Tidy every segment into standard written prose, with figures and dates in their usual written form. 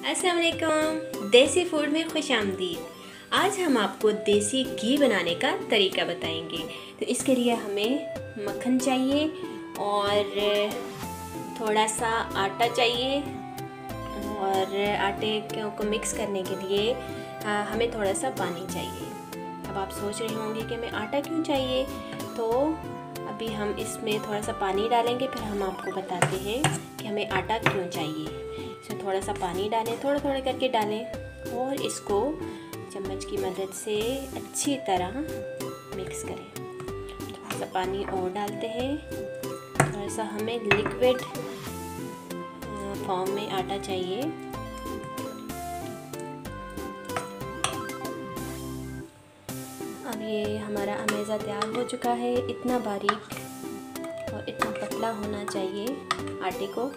अस्सलाम वालेकुम, देसी फूड में खुश आमदीद। आज हम आपको देसी घी बनाने का तरीका बताएंगे। तो इसके लिए हमें मक्खन चाहिए और थोड़ा सा आटा चाहिए और आटे को मिक्स करने के लिए हमें थोड़ा सा पानी चाहिए। अब आप सोच रहे होंगे कि हमें आटा क्यों चाहिए, तो अभी हम इसमें थोड़ा सा पानी डालेंगे, फिर हम आपको बताते हैं कि हमें आटा क्यों चाहिए। इसमें थोड़ा सा पानी डालें, थोड़ा थोड़ा करके डालें और इसको चम्मच की मदद से अच्छी तरह मिक्स करें। थोड़ा सा पानी और डालते हैं। थोड़ा सा हमें लिक्विड फॉर्म में आटा चाहिए। अब ये हमारा अमेज़ा तैयार हो चुका है। इतना बारीक और इतना पतला होना चाहिए आटे को।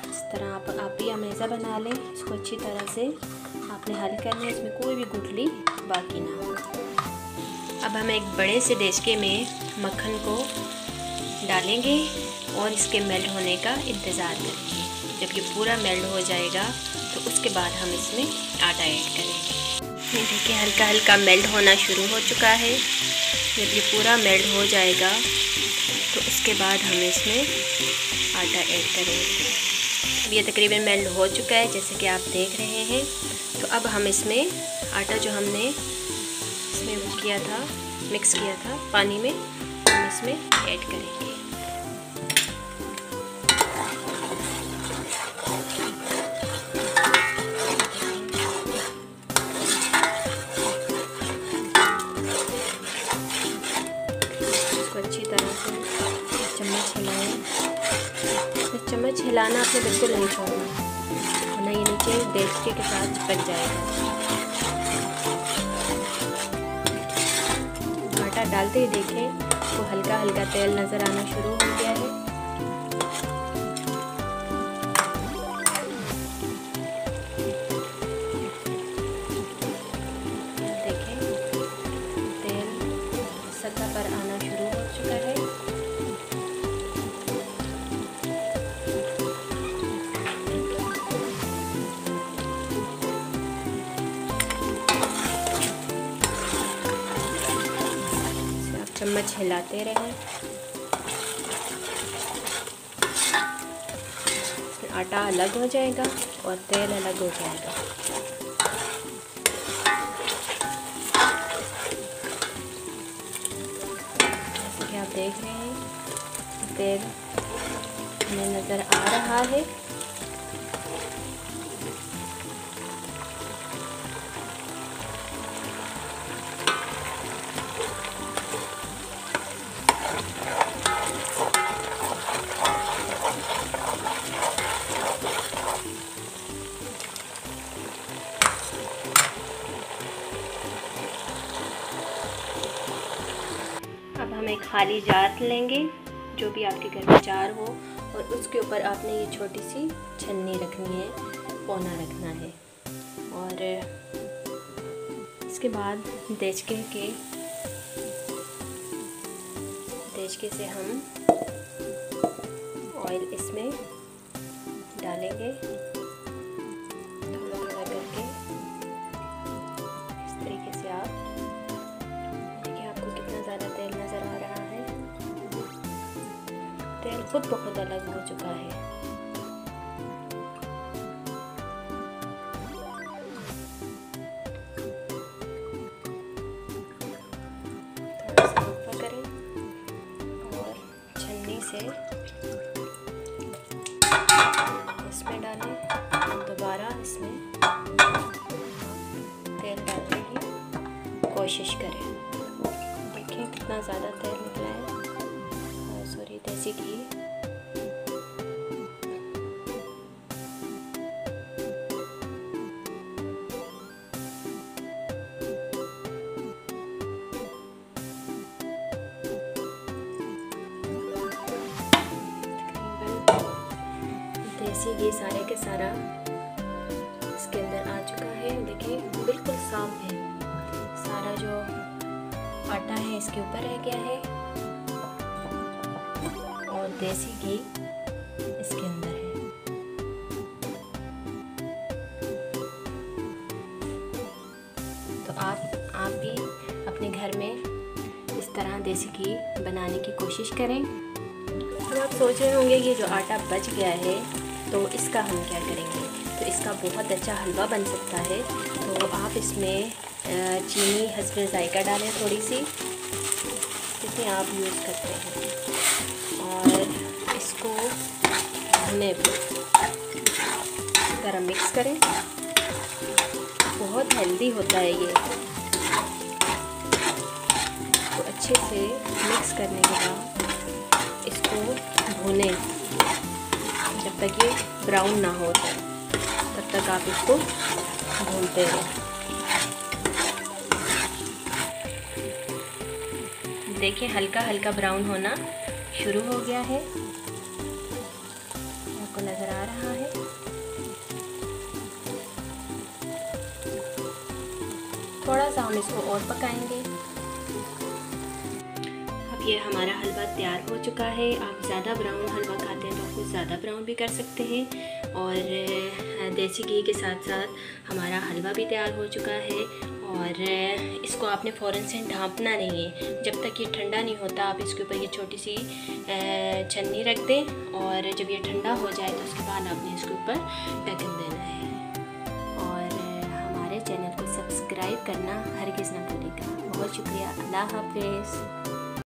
इस तरह आप भी अमेज़ा बना लें। इसको अच्छी तरह से आपने हल करना है, इसमें कोई भी गुठली बाकी ना हो। अब हम एक बड़े से देचके में मक्खन को डालेंगे और इसके मेल्ट होने का इंतज़ार करेंगे। जब ये पूरा मेल्ट हो जाएगा तो उसके बाद हम इसमें आटा ऐड करेंगे। ये देखिए हल्का हल्का मेल्ट होना शुरू हो चुका है। जब ये पूरा मेल्ट हो जाएगा तो उसके बाद हम इसमें आटा ऐड करेंगे। अब ये तकरीबन मेल्ट हो चुका है, जैसे कि आप देख रहे हैं। तो अब हम इसमें आटा जो हमने इसमें वो किया था, मिक्स किया था पानी में, हम इसमें ऐड करेंगे। अच्छी तरह से चम्मच हिलाएं। चम्मच हिलाना आपने बिल्कुल नहीं छोड़ना, वरना ये नीचे देचके के साथ चिपक जाएगा। आटा डालते ही देखें तो हल्का हल्का तेल नज़र आना शुरू हो गया है। देखें तेल सतह पर आना शुरू हो चुका है। चम्मच हिलाते रहें। आटा अलग हो जाएगा और तेल अलग हो जाएगा। जैसे कि आप देख रहे हैं तेल हमें नज़र आ रहा है। अब हम एक खाली जार लेंगे, जो भी आपके घर में जार हो, और उसके ऊपर आपने ये छोटी सी छन्नी रखनी है, पौना रखना है। और इसके बाद देचके से हम ऑयल इसमें डालेंगे थोड़ा थोड़ा करके। इस तरीके से आप देखिए आपको कितना ज़्यादा तेल नज़र आ रहा है। तेल खुद ब खुद अलग हो चुका है। थोड़ा सा ऊपर करें और छन्नी से इसमें डालें। दोबारा इसमें तेल डालने की कोशिश करें। देखिए कितना ज़्यादा तेल निकला है। सॉरी, देसी घी। देसी घी सारे के सारा इसके अंदर आ चुका है। देखिए बिल्कुल साफ है। सारा जो आटा है इसके ऊपर रह गया है और देसी घी इसके अंदर है। देसी घी बनाने की कोशिश करें। अब आप सोच रहे होंगे ये जो आटा बच गया है तो इसका हम क्या करेंगे। तो इसका बहुत अच्छा हलवा बन सकता है। तो आप इसमें चीनी हस्बे जायका डालें थोड़ी सी, जितनी आप यूज़ करते हैं, और इसको भुने ज़रा मिक्स करें। बहुत हेल्दी होता है ये। तो अच्छे से मिक्स करने के बाद इसको भुने जब तक ये ब्राउन ना हो, तब तक आप इसको भूनते रहें। देखिए हल्का हल्का ब्राउन होना शुरू हो गया है, आपको नज़र आ रहा है। थोड़ा सा हम इसको और पकाएंगे। अब ये हमारा हलवा तैयार हो चुका है। आप ज़्यादा ब्राउन हलवा खाते हैं तो आपको ज़्यादा ब्राउन भी कर सकते हैं। और देसी घी के साथ साथ हमारा हलवा भी तैयार हो चुका है। और इसको आपने फ़ौरन से ढाँपना नहीं है। जब तक ये ठंडा नहीं होता आप इसके ऊपर ये छोटी सी छन्नी रख दें, और जब ये ठंडा हो जाए तो उसके बाद आपने इसके ऊपर ढक्कन देना है। और हमारे चैनल को सब्सक्राइब करना हरगिज़ ना भूलिएगा। बहुत शुक्रिया। अल्लाह हाफ़िज़।